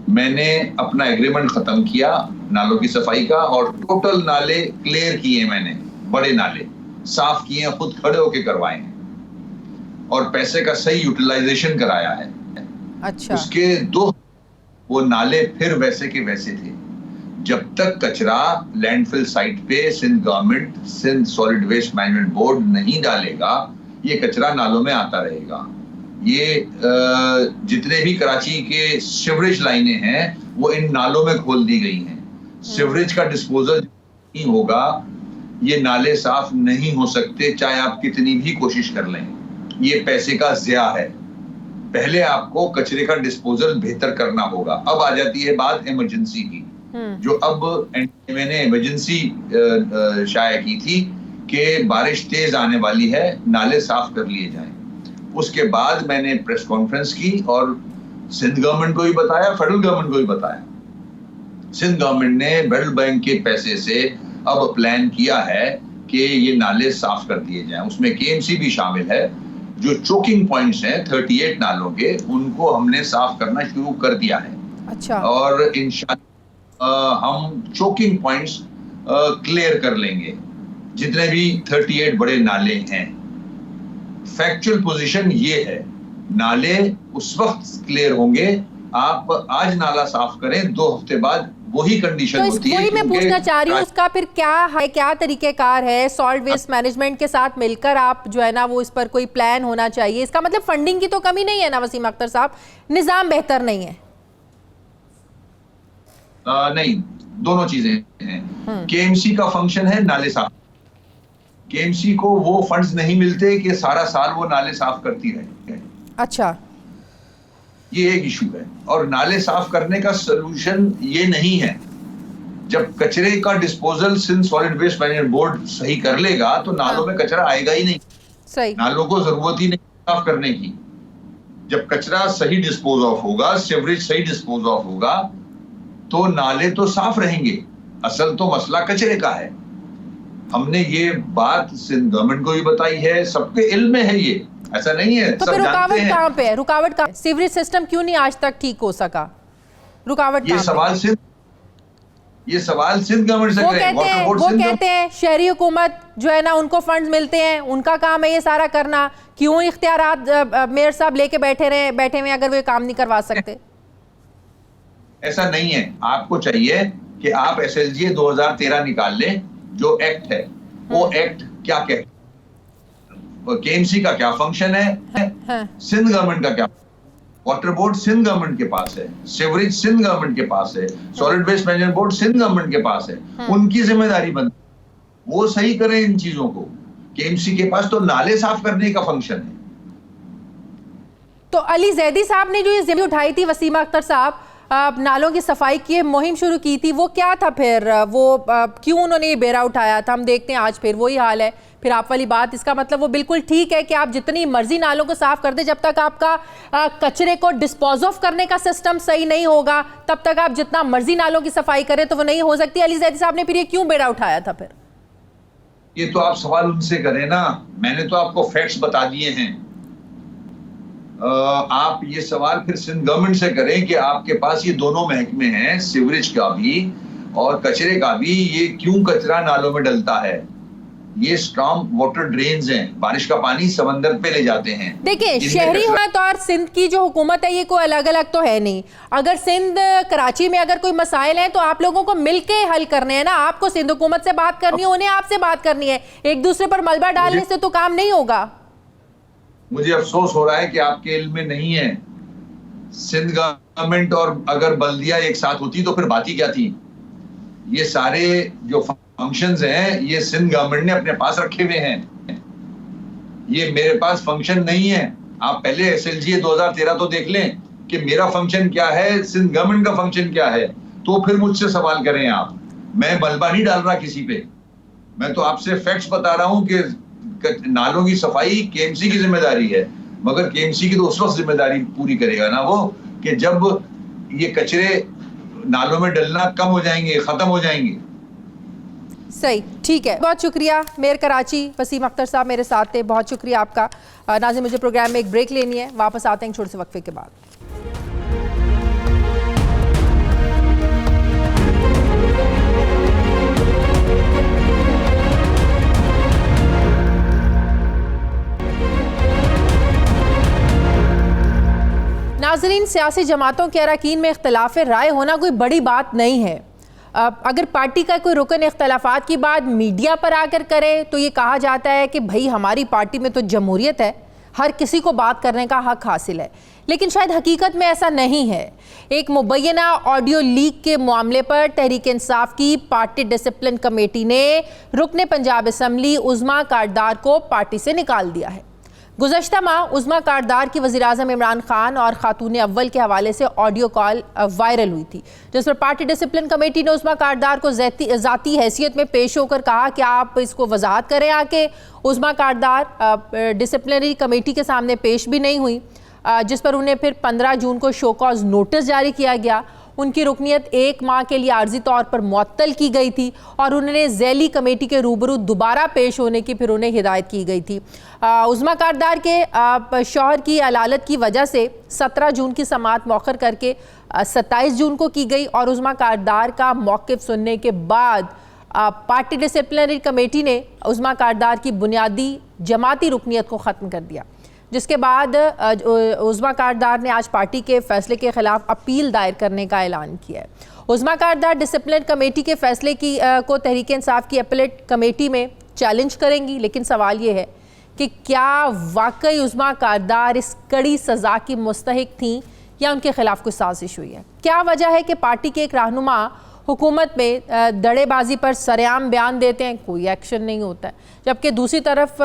मैंने अपना एग्रीमेंट खत्म किया नालों की सफाई का और टोटल नाले क्लियर किए, मैंने बड़े नाले साफ किए, खुद खड़े होके करवाए हैं और पैसे का सही यूटिलाइजेशन कराया है। अच्छा। उसके 2 वो नाले फिर वैसे के वैसे थे। जब तक कचरा लैंडफिल साइट पे Sindh government, Sindh solid waste management board नहीं डालेगा, ये कचरा नालों में आता रहेगा। ये जितने भी कराची के सीवरेज लाइनें हैं वो इन नालों में खोल दी गई हैं। सीवरेज का डिस्पोजल नहीं होगा, ये नाले साफ नहीं हो सकते, चाहे आप कितनी भी कोशिश कर लें। ये पैसे का ज़िया है। पहले आपको कचरे का डिस्पोजल बेहतर करना होगा। अब आ जाती है बात इमरजेंसी की, जो अब मैंने इमरजेंसी शाया की थी कि बारिश तेज आने वाली है, नाले साफ कर लिए जाएं। उसके बाद मैंने प्रेस कॉन्फ्रेंस की और सिंध गवर्नमेंट को भी बताया, फेडरल गवर्नमेंट को भी बताया। सिंध गवर्नमेंट ने वर्ल्ड बैंक के पैसे से अब प्लान किया है कि ये नाले साफ कर दिए जाएं। उसमें केएमसी भी शामिल है। जो चोकिंग पॉइंट्स हैं 38 नालों के, उनको हमने साफ करना शुरू कर दिया है। अच्छा। और इंशाअल्लाह हम चोकिंग पॉइंट्स क्लियर कर लेंगे, जितने भी 38 बड़े नाले हैं। फैक्चुअल पोजीशन ये है, नाले उस वक्त क्लियर होंगे, आप आज नाला साफ करें, 2 हफ्ते बाद वही कंडीशन तो होती है। वही मैं पूछना चाह रही हूँ, उसका फिर क्या है, क्या तरीकेकार है? सॉल्ट वेस्ट मैनेजमेंट के साथ मिलकर आप जो है ना वो इस पर कोई प्लान होना चाहिए। इसका मतलब फंडिंग की तो कमी नहीं है ना वसीम अख्तर साहब, निजाम बेहतर नहीं है? नहीं, दोनों चीजें हैं। केएमसी का फंक्शन है नाले साफ। केएमसी को वो फंड्स नहीं मिलते कि सारा साल वो नाले साफ करती रहे। अच्छा, ये एक इशू है। और नाले साफ करने का सलूशन ये नहीं है। जब कचरे का disposal Sindh solid waste management board सही कर लेगा तो नालों में कचरा आएगा ही नहीं। सही। नालों को जरूरत ही नहीं साफ करने की। जब कचरा सही डिस्पोज ऑफ होगा, सीवरेज सही डिस्पोज ऑफ होगा, तो नाले तो साफ रहेंगे। असल तो मसला कचरे का है। हमने ये बात सिंध गवर्नमेंट को भी बताई है, सबके इल्म में है ये, ऐसा नहीं है। तो फिर रुकावट कहाँ पे है? रुकावट कहाँ? सीवरेज सिस्टम क्यों नहीं आज तक ठीक हो सका? रुकावट ये सवाल सिर्फ ये सवाल सिंध गवर्नमेंट से करें। वो कहते हैं शहरी हुकूमत जो है ना, उनको फंड्स मिलते हैं, उनका काम है ये सारा करना, क्यों इख्तियारात मेयर साहब लेके बैठे हुए अगर वो काम नहीं करवा सकते? ऐसा नहीं है। आपको चाहिए कि आप SLGA 2013 निकाल लें, जो एक्ट है वो एक्ट क्या कहता है, KMC का क्या फंक्शन है, सिंध गवर्नमेंट का क्या, वाटर बोर्ड सिंध गवर्नमेंट के पास है, सीवरेज सिंध गवर्नमेंट के पास है, solid waste management board Sindh government के पास है, उनकी जिम्मेदारी बनती है, वो सही करें इन चीजों को। KMC के पास तो नाले साफ करने का फंक्शन है। तो अली जैदी साहब ने जो ये जिम्मेदारी उठाई थी, वसीमा अख्तर साहब नालों की सफाई की मुहिम शुरू की थी, वो क्या था फिर, वो क्यों उन्होंने ये बेड़ा उठाया था? हम देखते हैं आज फिर वही हाल है, फिर आप वाली बात। इसका मतलब वो बिल्कुल ठीक है कि आप जितनी मर्जी नालों को साफ कर दे, जब तक आपका कचरे को डिस्पोज ऑफ करने का सिस्टम सही नहीं होगा, तब तक आप जितना मर्जी नालों की सफाई करें तो वो नहीं हो सकती। अली जैदी साहब ने फिर ये क्यों बेड़ा उठाया था फिर? ये तो आप सवाल उनसे करें ना, मैंने तो आपको फैक्ट्स बता दिए हैं। आप ये सवाल फिर सिंध गवर्नमेंट से करें कि आपके पास ये दोनों महकमे हैं, सीवरेज का भी और कचरे का भी, ये क्यों कचरा नालों में डलता है? ये स्ट्रॉन्ग वाटर ड्रेन्स हैं, बारिश का पानी समंदर पे ले जाते हैं। देखिए, शहरी हुकूमत और सिंध की जो हुकूमत है ये कोई अलग अलग तो है नहीं। अगर सिंध कराची में अगर कोई मसाइल हैं तो आप लोगों को मिलके हल करने हैं ना। आपको सिंध हुकूमत से बात करनी है, उन्हें आपसे बात करनी है। एक दूसरे पर मलबा डालने से तो काम नहीं होगा। मुझे अफसोस हो रहा है कि आपके इल्म में नहीं है। सिंध गवर्नमेंट और अगर बल्दिया एक साथ होती तो फिर बात ही क्या थी? ये सारे जो फंक्शंस हैं ये सिंध गवर्नमेंट ने अपने पास रखे हुए हैं, ये मेरे पास फंक्शन नहीं है। आप पहले SLGA 2013 तो देख लें कि मेरा फंक्शन क्या है, सिंध गवर्नमेंट का फंक्शन क्या है, तो फिर मुझसे सवाल करें आप। मैं मलबा नहीं डाल रहा किसी पे, मैं तो आपसे फैक्ट्स बता रहा हूं कि नालों की सफाई KMC की जिम्मेदारी है, मगर KMC की तो उस वक्त जिम्मेदारी पूरी करेगा ना वो कि जब ये कचरे नालों में डलना कम हो जाएंगे, खत्म हो जाएंगे। सही, ठीक है, बहुत शुक्रिया मेयर कराची वसीम अख्तर साहब मेरे साथ थे, बहुत शुक्रिया आपका। नाज़रीन, मुझे प्रोग्राम में एक ब्रेक लेनी है, वापस आते हैं छोटे से वक्फे के बाद। नाज़रीन, सियासी जमातों के अरकान में इख्तलाफ राय होना कोई बड़ी बात नहीं है। अगर पार्टी का कोई रुकन इख्तलाफात की बात मीडिया पर आकर करे तो ये कहा जाता है कि भाई हमारी पार्टी में तो जमहूरियत है, हर किसी को बात करने का हक हासिल है। लेकिन शायद हकीकत में ऐसा नहीं है। एक मुबैना ऑडियो लीक के मामले पर तहरीक इंसाफ की पार्टी डिसिप्लिन कमेटी ने रुकन पंजाब असम्बली उज़्मा कारदार को पार्टी से निकाल दिया है। गुज़श्ता माह उज़्मा कारदार की वज़ीर-ए-आज़म इमरान खान और खातून अव्वल के हवाले से ऑडियो कॉल वायरल हुई थी, जिस पर पार्टी डिसिप्लिन कमेटी ने उज़्मा कारदार को ज़ाती हैसियत में पेश होकर कहा कि आप इसको वजाहत करें आके। उज़्मा कारदार डिसिप्लिनरी कमेटी के सामने पेश भी नहीं हुई, जिस पर उन्हें फिर 15 जून को शो कॉज नोटिस जारी किया गया। उनकी रुकनियत 1 माह के लिए आर्जी तौर पर मुअत्तल की गई थी और उन्हें ज़ैली कमेटी के रूबरू दोबारा पेश होने की फिर उन्हें हिदायत की गई थी। उज़्मा कारदार के शौहर की अलालत की वजह से 17 जून की समाअत मौखर करके 27 जून को की गई और उज़्मा कारदार का मौक़िफ़ सुनने के बाद पार्टी डिसिप्लिनरी कमेटी ने उज़्मा कारदार की बुनियादी जमाती रुकनियत को ख़त्म कर दिया, जिसके बाद उज़्मा कारदार ने आज पार्टी के फैसले के खिलाफ अपील दायर करने का ऐलान किया है। उज़्मा कारदार डिसिप्लिन कमेटी के फैसले को तहरीक इंसाफ की अपीलेट कमेटी में चैलेंज करेंगी, लेकिन सवाल ये है कि क्या वाकई उज़्मा कारदार इस कड़ी सज़ा की मुस्तहिक थी या उनके खिलाफ कोई साजिश हुई है? क्या वजह है कि पार्टी के एक रहनुमा हुकूमत में दड़ेबाजी पर सरेआम बयान देते हैं, कोई एक्शन नहीं होता है, जबकि दूसरी तरफ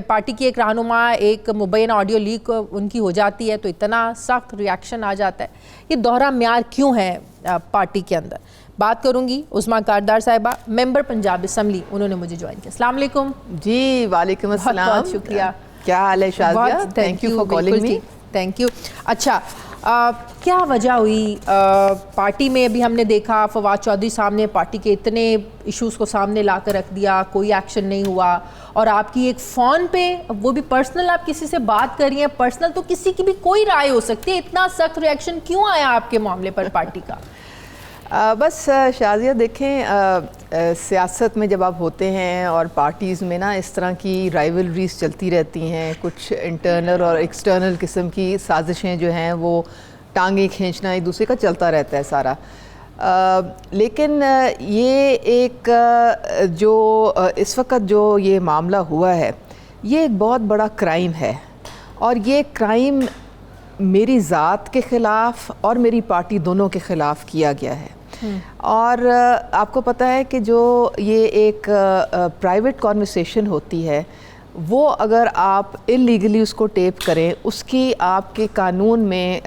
पार्टी की एक रहनुमा एक मुबैना ऑडियो लीक उनकी हो जाती है तो इतना सख्त रिएक्शन आ जाता है? ये दोहरा म्यार क्यों है पार्टी के अंदर? बात करूंगी उज़्मा कारदार साहिबा, मेंबर पंजाब असम्बली, उन्होंने मुझे ज्वाइन किया। अस्सलाम वालेकुम। जी वालेकुम अस्सलाम, बहुत शुक्रिया। क्या हाल है Shazia? Thank you for calling me. Thank you. अच्छा, क्या वजह हुई पार्टी में? अभी हमने देखा फवाद चौधरी साहब ने पार्टी के इतने इश्यूज़ को सामने ला कर रख दिया, कोई एक्शन नहीं हुआ, और आपकी एक फ़ोन पे, वो भी पर्सनल, आप किसी से बात कर रही हैं, पर्सनल तो किसी की भी कोई राय हो सकती है, इतना सख्त रिएक्शन क्यों आया आपके मामले पर पार्टी का? बस शाजिया देखें, सियासत में जब आप होते हैं और पार्टीज़ में ना इस तरह की राइवलरीज चलती रहती हैं, कुछ इंटरनल और एक्सटर्नल किस्म की साजिशें जो हैं वो टांगे खींचना एक दूसरे का चलता रहता है सारा। लेकिन ये एक जो इस वक्त जो ये मामला हुआ है ये एक बहुत बड़ा क्राइम है, और ये क्राइम मेरी ज़ात के ख़िलाफ़ और मेरी पार्टी दोनों के ख़िलाफ़ किया गया है। और आपको पता है कि जो ये एक प्राइवेट कॉन्वर्सेशन होती है वो अगर आप इलीगली उसको टेप करें, उसकी आपके कानून में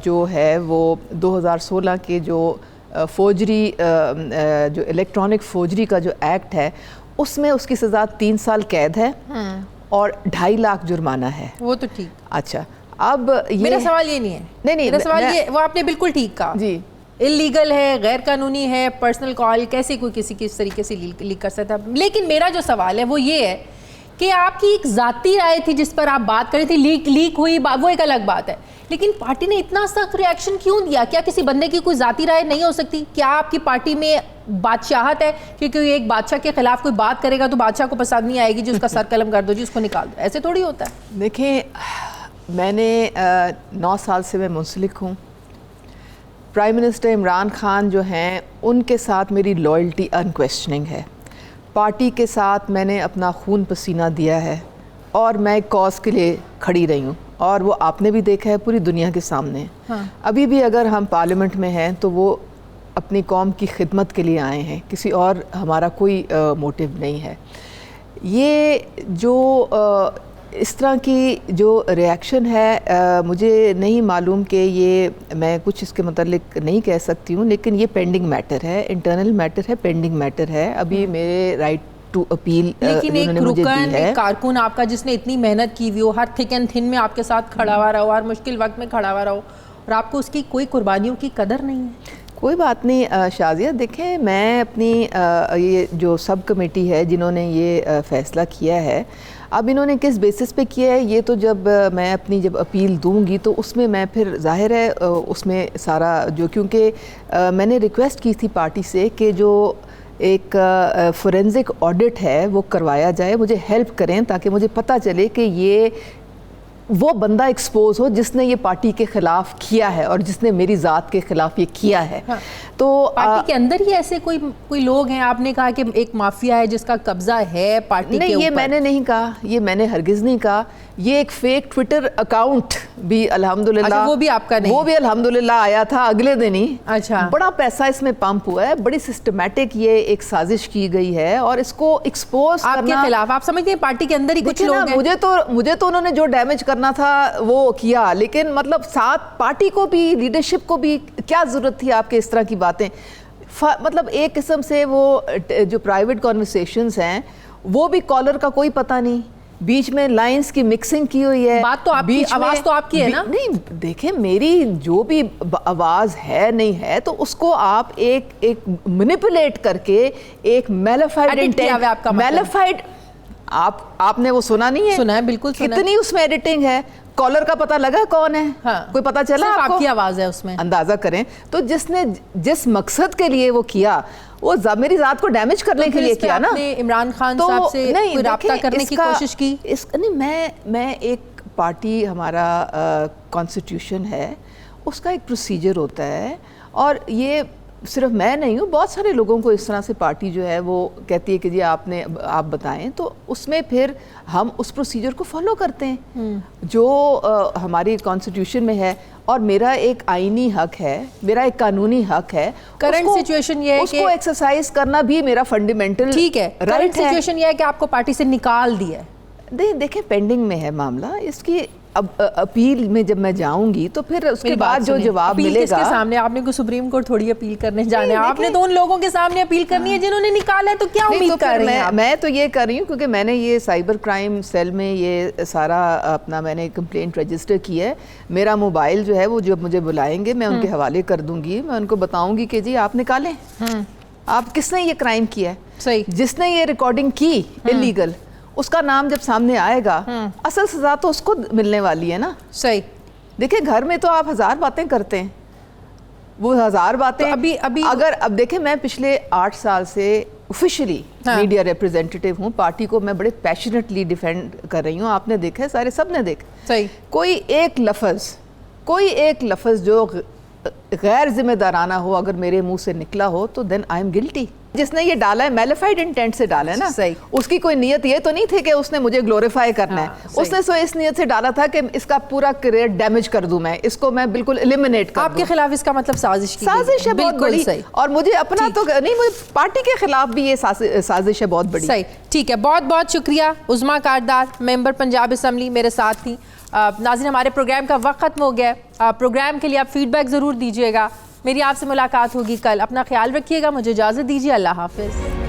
जो है वो 2016 के जो फोजरी जो इलेक्ट्रॉनिक फोजरी का जो एक्ट है उसमें उसकी सज़ा 3 साल कैद है और 2.5 लाख जुर्माना है। वो तो ठीक। अच्छा, अब ये मेरा सवाल ये नहीं है। नहीं मेरा सवाल ये, वो आपने बिल्कुल ठीक कहा जी, इलीगल है, गैर कानूनी है, पर्सनल कॉल कैसे कोई किसी किस तरीके से लीक कर सकता है। लेकिन मेरा जो सवाल है वो ये है कि आपकी एक ज़ाती राय थी जिस पर आप बात कर रही थी, लीक हुई वो एक अलग बात है, लेकिन पार्टी ने इतना सख्त रिएक्शन क्यों दिया? क्या किसी बंदे की कोई ज़ाती राय नहीं हो सकती? क्या आपकी पार्टी में बादशाहत है कि कोई एक बादशाह के खिलाफ कोई बात करेगा तो बादशाह को पसंद नहीं आएगी जी उसका सर कलम कर दो जी, उसको निकाल दो? ऐसे थोड़ी होता है। देखें, मैंने 9 साल से मैं मुंसलिक हूँ। प्राइम मिनिस्टर इमरान खान जो हैं उनके साथ मेरी लॉयल्टी अनक्वेश्चनिंग है। पार्टी के साथ मैंने अपना खून पसीना दिया है और मैं एक कॉज के लिए खड़ी रही हूँ, और वो आपने भी देखा है पूरी दुनिया के सामने। हाँ। अभी भी अगर हम पार्लियामेंट में हैं तो वो अपनी कौम की खिदमत के लिए आए हैं, किसी और हमारा कोई मोटिव नहीं है। ये जो इस तरह की जो रिएक्शन है मुझे नहीं मालूम कि ये मैं कुछ इसके मतलब नहीं कह सकती हूँ, लेकिन ये पेंडिंग मैटर है, इंटरनल मैटर है, पेंडिंग मैटर है। अभी मेरे राइट टू अपील लेकिन एक रुकन, एक कारकुन आपका जिसने इतनी मेहनत की हुई हो, हर थिक एंड थिन में आपके साथ खड़ा हुआ रहा हो, हर मुश्किल वक्त में खड़ा हुआ रहा हो, और आपको उसकी कोई कुर्बानियों की कदर नहीं है। कोई बात नहीं शाजिया, देखें मैं अपनी ये जो सब कमेटी है जिन्होंने ये फ़ैसला किया है, अब इन्होंने किस बेसिस पे किया है ये तो जब मैं अपनी जब अपील दूंगी तो उसमें मैं फिर जाहिर है उसमें सारा जो, क्योंकि मैंने रिक्वेस्ट की थी पार्टी से कि जो एक फोरेंसिक ऑडिट है वो करवाया जाए, मुझे हेल्प करें ताकि मुझे पता चले कि ये वो बंदा एक्सपोज हो जिसने ये पार्टी के खिलाफ किया है और जिसने मेरी ज़ात के खिलाफ ये किया है। हाँ। तो पार्टी के अंदर ही ऐसे कोई लोग हैं? आपने कहा कि एक माफिया है जिसका कब्जा है पार्टी के ऊपर। नहीं, ये मैंने नहीं कहा, ये मैंने हरगिज़ नहीं कहा। ये एक फेक ट्विटर अकाउंट भी अल्हम्दुलिल्लाह, अच्छा, वो भी आपका नहीं? वो भी अल्हम्दुलिल्लाह आया था अगले दिन ही। अच्छा, बड़ा पैसा इसमें पंप हुआ है, बड़ी सिस्टमैटिक ये एक साजिश की गई है और इसको एक्सपोज आपके खिलाफ। आप समझते हैं पार्टी के अंदर ही कुछ लोग हैं? मुझे तो उन्होंने जो डैमेज करना था वो किया, लेकिन मतलब साथ पार्टी को भी, लीडरशिप को भी क्या ज़रूरत थी आपके इस तरह की बातें? मतलब एक किस्म से वो जो प्राइवेट कॉन्वर्सेशंस हैं वो भी कॉलर का कोई पता नहीं, बीच में लाइंस की मिक्सिंग की हुई है। बात तो आपकी, आवाज़ तो आपकी है ना? नहीं, देखें मेरी जो भी आवाज़ है नहीं है तो उसको आप एक मैनिपुलेट करके एक मैलिफाइड इंटेंट, मैलिफाइड आपने वो सुना नहीं है? सुना है, बिल्कुल सुना है। कितनी उसमें एडिटिंग है, कॉलर का पता लगा कौन है? हाँ। कोई पता चला आपको? आपकी आवाज़ है उसमें, अंदाजा करें। तो जिसने जिस मकसद के लिए वो किया वो मेरी ज़ात को डैमेज करने के लिए किया ना। इमरान खान साहब से कोई राब्ता करने की कोशिश की? नहीं, मैं एक पार्टी, हमारा कॉन्स्टिट्यूशन है, उसका एक प्रोसीजर होता है, और ये सिर्फ मैं नहीं हूँ, बहुत सारे लोगों को इस तरह से पार्टी जो है वो कहती है कि जी आप बताएं, तो उसमें फिर हम उस प्रोसीजर को फॉलो करते हैं जो हमारी कॉन्स्टिट्यूशन में है, और मेरा एक आईनी हक है, मेरा एक कानूनी हक है। करंट सिचुएशन ये है उसको एक्सरसाइज करना भी मेरा फंडामेंटल ठीक है। करंट सिचुएशन ये है कि आपको पार्टी से निकाल दिया है। देखें पेंडिंग में है मामला, इसकी अब अपील में जब मैं जाऊंगी तो फिर उसके बाद जो जवाब मिलेगा। किसके सामने? आपने को सुप्रीम कोर्ट थोड़ी अपील करने जाना है, आपने तो उन लोगों के सामने अपील करनी है जिन्होंने निकाला है। तो क्या उम्मीद कर रही हैं? मैं तो ये कर रही हूँ क्योंकि मैंने ये साइबर क्राइम सेल में ये सारा अपना मैंने कंप्लेंट रजिस्टर की है। मेरा मोबाइल जो है वो जब मुझे बुलाएंगे मैं उनके हवाले कर दूंगी, मैं उनको बताऊंगी कि जी आप निकालें, आप किसने ये क्राइम किया है, सही जिसने ये रिकॉर्डिंग की इलीगल, उसका नाम जब सामने आएगा असल सजा तो उसको मिलने वाली है ना। सही। देखिए घर में तो आप 1000 बातें करते हैं, वो 1000 बातें। तो अभी अगर अब देखें, मैं पिछले 8 साल से ऑफिशियली मीडिया रिप्रेजेंटेटिव हूँ, पार्टी को मैं बड़े पैशनेटली डिफेंड कर रही हूँ। आपने देखा है, सारे सब ने देखा। सही। कोई एक लफ्ज़ जो गैर जिम्मेदाराना हो अगर मेरे मुंह से निकला हो तो देन आई एम गिल्टी। जिसने ये डाला है मैलिफाइड इंटेंट से डाला है ना, सही। उसकी कोई नीयत ये तो नहीं थी कि उसने मुझे ग्लोरीफाई करना है। उसने सो इस नीयत से डाला था कि इसका पूरा करियर डैमेज कर दूं, मैं इसको मैं बिल्कुल एलिमिनेट कर दूं। आपके खिलाफ इसका मतलब साजिश की साजिश है बहुत बड़ी। सही। और मुझे अपना तो नहीं, मुझे पार्टी के खिलाफ भी ये साजिश है बहुत बड़ी। सही, ठीक है। बहुत बहुत शुक्रिया उज़मा कारदार, मेंबर पंजाब असम्बली मेरे साथ थी। नाज़रीन, हमारे प्रोग्राम का वक्त खत्म हो गया। प्रोग्राम के लिए आप फीडबैक ज़रूर दीजिएगा। मेरी आपसे मुलाकात होगी कल। अपना ख्याल रखिएगा। मुझे इजाज़त दीजिए। अल्लाह हाफ़िज़।